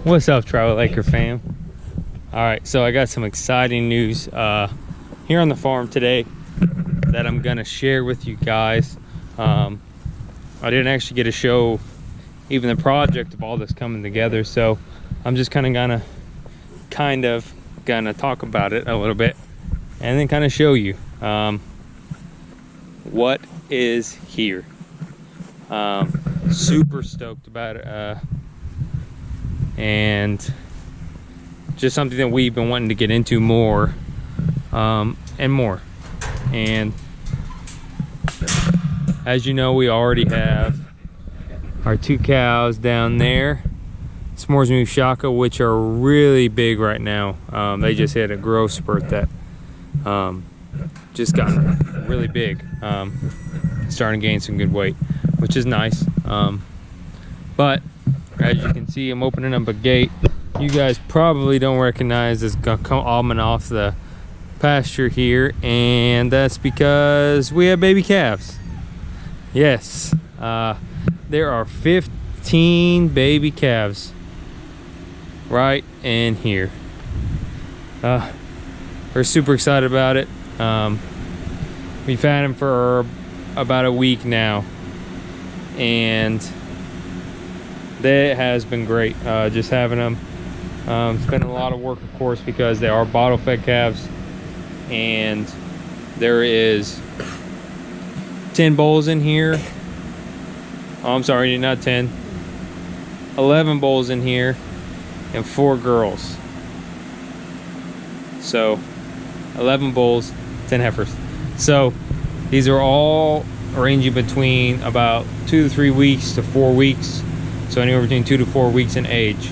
What's up, Travel Laker fam? All right, so I got some exciting news here on the farm today that I'm gonna share with you guys. I didn't actually get to show even the project of all this coming together, so I'm just kind of gonna talk about it a little bit and then kind of show you what is here. Super stoked about it, and just something that we've been wanting to get into more and more. And as you know, we already have our 2 cows down there, S'mores Moo Shaka, which are really big right now. They just had a growth spurt that just got really big, starting to gain some good weight, which is nice. But as you can see, I'm opening up a gate. You guys probably don't recognize this almond off the pasture here, and that's because we have baby calves. Yes, there are 15 baby calves right in here. We're super excited about it. We've had them for about a week now, and that has been great. Just having them. It's been a lot of work, of course, because they are bottle fed calves, and there is 10 bulls in here. Oh, I'm sorry, not 10, 11 bulls in here and 4 girls. So 11 bulls, 10 heifers. So these are all ranging between about 2 to 3 weeks to 4 weeks, so anywhere between 2 to 4 weeks in age.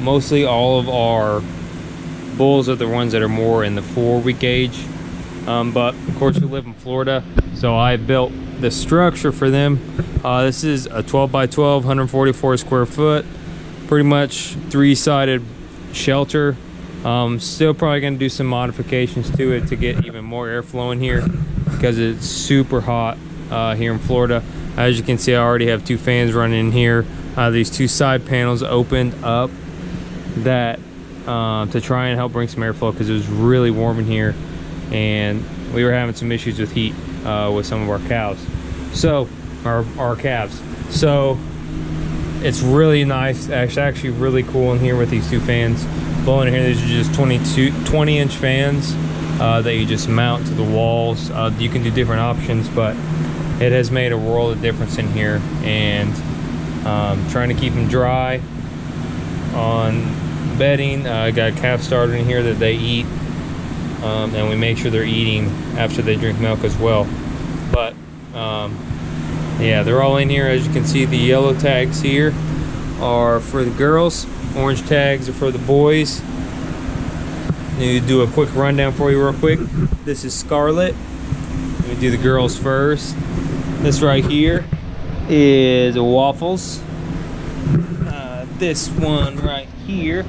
Mostly all of our bulls are the ones that are more in the 4-week age, but of course we live in Florida, so I built the structure for them. This is a 12 by 12, 144 square foot, pretty much 3-sided shelter. Still probably going to do some modifications to it to get even more airflow in here, because it's super hot here in Florida. As you can see, I already have 2 fans running in here. These 2 side panels opened up that to try and help bring some airflow, because it was really warm in here and we were having some issues with heat with some of our cows, so our calves. So it's really nice. It's actually really cool in here with these 2 fans blowing in here. These are just 20-inch fans that you just mount to the walls. You can do different options, but it has made a world of difference in here. And trying to keep them dry on bedding. I got a calf starter in here that they eat, and we make sure they're eating after they drink milk as well. But yeah, they're all in here. As you can see, the yellow tags here are for the girls, orange tags are for the boys. Need to do a quick rundown for you real quick. This is Scarlet. Let me do the girls first. This right here is Waffles. This one right here,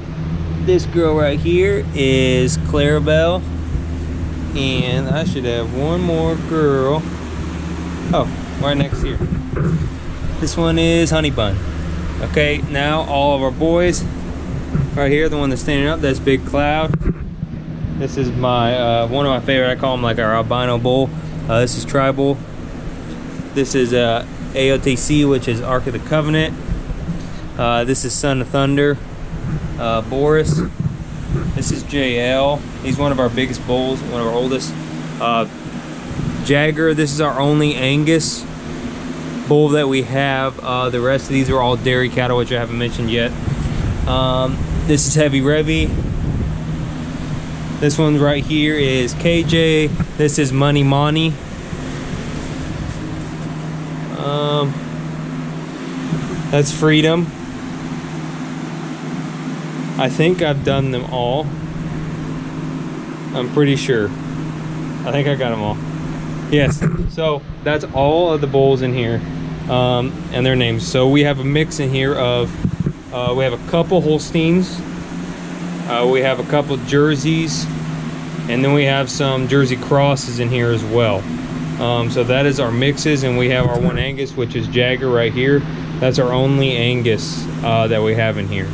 this girl right here is Clarabelle, and I should have one more girl. Oh, right next here. This one is Honey Bun. Okay, now all of our boys right here. The one that's standing up, that's Big Cloud. This is my one of my favorite. I call him like our albino bull. This is Tribal. This is AOTC, which is Ark of the Covenant. This is Son of Thunder, Boris. This is JL. He's one of our biggest bulls, one of our oldest. Jagger. This is our only Angus bull that we have. The rest of these are all dairy cattle, which I haven't mentioned yet. This is Heavy Revy. This one right here is KJ. This is Money Money. That's Freedom. I think I've done them all. I'm pretty sure. I think I got them all. Yes. So that's all of the bulls in here, and their names. So we have a mix in here of, we have a couple Holsteins, we have a couple Jerseys, and then we have some Jersey crosses in here as well. So that is our mixes, and we have our one Angus, which is Jagger right here. That's our only Angus that we have in here.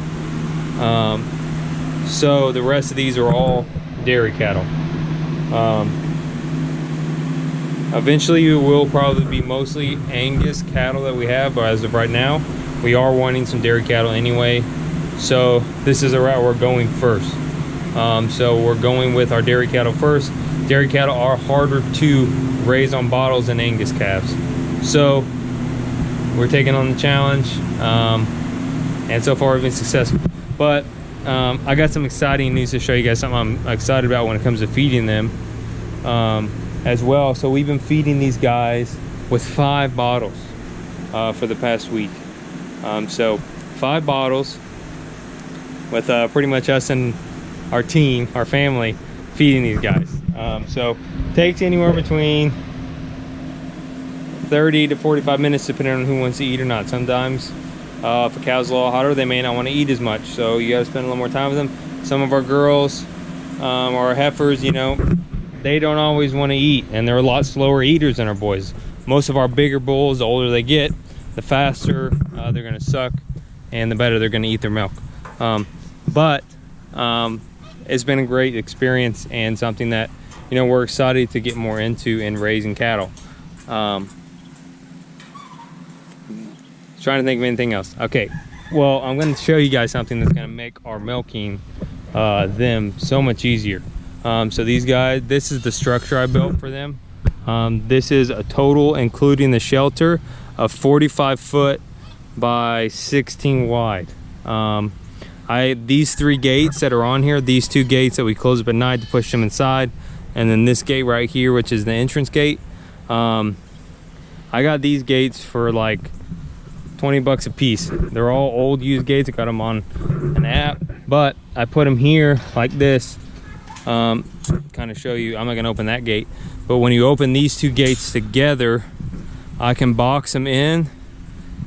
So the rest of these are all dairy cattle. Eventually it will probably be mostly Angus cattle that we have, but as of right now we are wanting some dairy cattle anyway, so this is a route we're going first. So we're going with our dairy cattle first. Dairy cattle are harder to raise on bottles than Angus calves, so we're taking on the challenge, and so far we've been successful. But I got some exciting news to show you guys, something I'm excited about when it comes to feeding them as well. So we've been feeding these guys with 5 bottles for the past week. So 5 bottles with pretty much us and our team, our family, feeding these guys. So takes anywhere between 30 to 45 minutes depending on who wants to eat or not. Sometimes if a cow's a little hotter, they may not want to eat as much, so you got to spend a little more time with them. Some of our girls or heifers, you know, they don't always want to eat, and they're a lot slower eaters than our boys. Most of our bigger bulls, the older they get, the faster they're going to suck, and the better they're going to eat their milk. But it's been a great experience and something that, you know, we're excited to get more into in raising cattle. Trying to think of anything else. Okay, well, I'm going to show you guys something that's going to make our milking them so much easier. So these guys, this is the structure I built for them. This is a total, including the shelter, of 45 foot by 16 wide. These 3 gates that are on here, these 2 gates that we close up at night to push them inside, and then this gate right here, which is the entrance gate. I got these gates for like 20 bucks a piece. They're all old used gates. I got them on an app, but I put them here like this. Kind of show you, I'm not gonna open that gate, but when you open these 2 gates together, I can box them in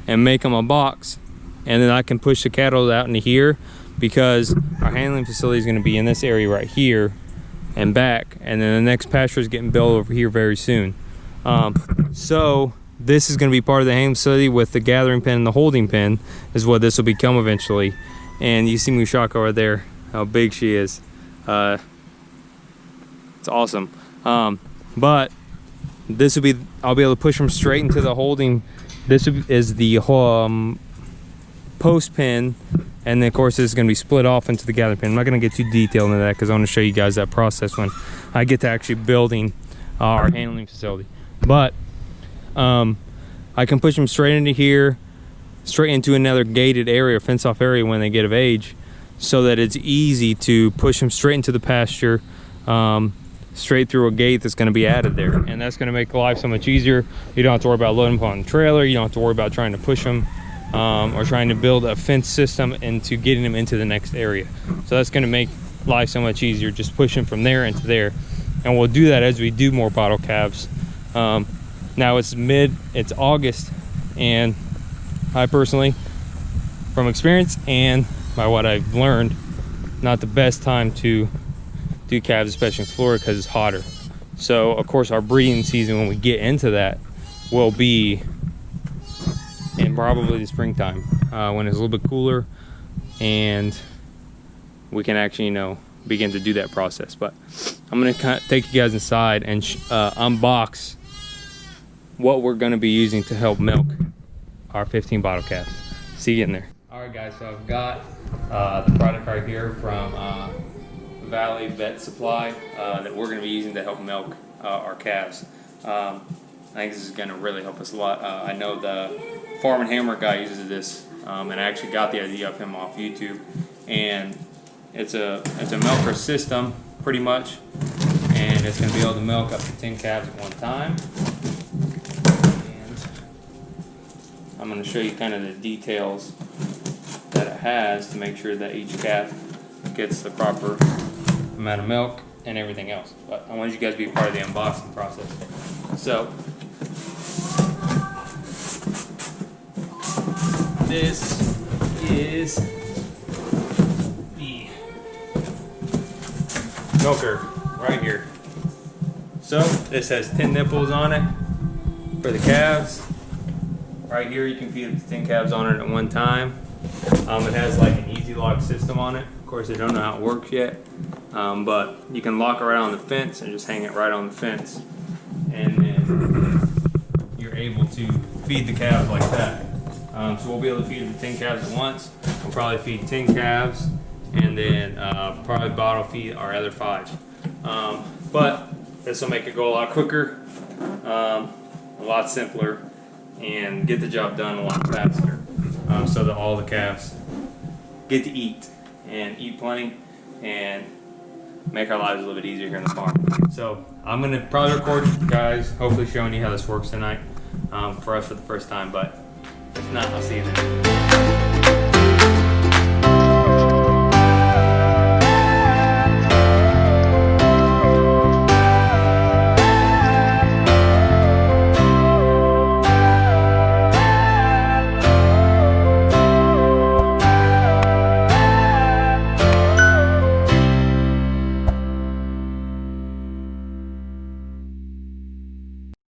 and make them a box, and then I can push the cattle out into here, because our handling facility is going to be in this area right here and back, and then the next pasture is getting built over here very soon. So this is going to be part of the handling facility with the gathering pen and the holding pen is what this will become eventually. And you see Mushaka over there, how big she is. It's awesome. But this will be, I'll be able to push them straight into the holding. This is the post pin, and then of course this is going to be split off into the gathering pin. I'm not going to get too detailed into that because I want to show you guys that process when I get to actually building our handling facility. But I can push them straight into here, straight into another gated area, fence off area when they get of age, so that it's easy to push them straight into the pasture, straight through a gate that's going to be added there. And that's going to make life so much easier. You don't have to worry about loading them on a trailer. You don't have to worry about trying to push them or trying to build a fence system into getting them into the next area. So that's going to make life so much easier, just pushing from there into there. And we'll do that as we do more bottle calves. Now it's August, and I personally, from experience and by what I've learned, not the best time to do calves, especially in Florida, because it's hotter. So of course our breeding season, when we get into that, will be in probably the springtime, when it's a little bit cooler and we can actually, you know, begin to do that process. But I'm gonna take you guys inside and unbox what we're going to be using to help milk our 15 bottle calves. See you in there. All right guys, so I've got the product right here from Valley Vet Supply that we're going to be using to help milk our calves. I think this is going to really help us a lot. I know the Farm and Hammer guy uses this, and I actually got the idea of him off YouTube. And it's a milker system pretty much, and it's going to be able to milk up to 10 calves at one time. I'm going to show you kind of the details that it has to make sure that each calf gets the proper amount of milk and everything else. But I wanted you guys to be part of the unboxing process. So this is the milker right here. So this has 10 nipples on it for the calves. right here you can feed the 10 calves on it at one time. It has like an easy lock system on it. Of course, I don't know how it works yet, but you can lock it right on the fence and just hang it right on the fence, and then you're able to feed the calves like that. So we'll be able to feed the 10 calves at once. We'll probably feed 10 calves and then probably bottle feed our other 5. But this will make it go a lot quicker, a lot simpler, and get the job done a lot faster, so that all the calves get to eat and eat plenty and make our lives a little bit easier here on the farm. So I'm going to probably record guys, hopefully showing you how this works tonight, for us for the first time, but if not, I'll see you then.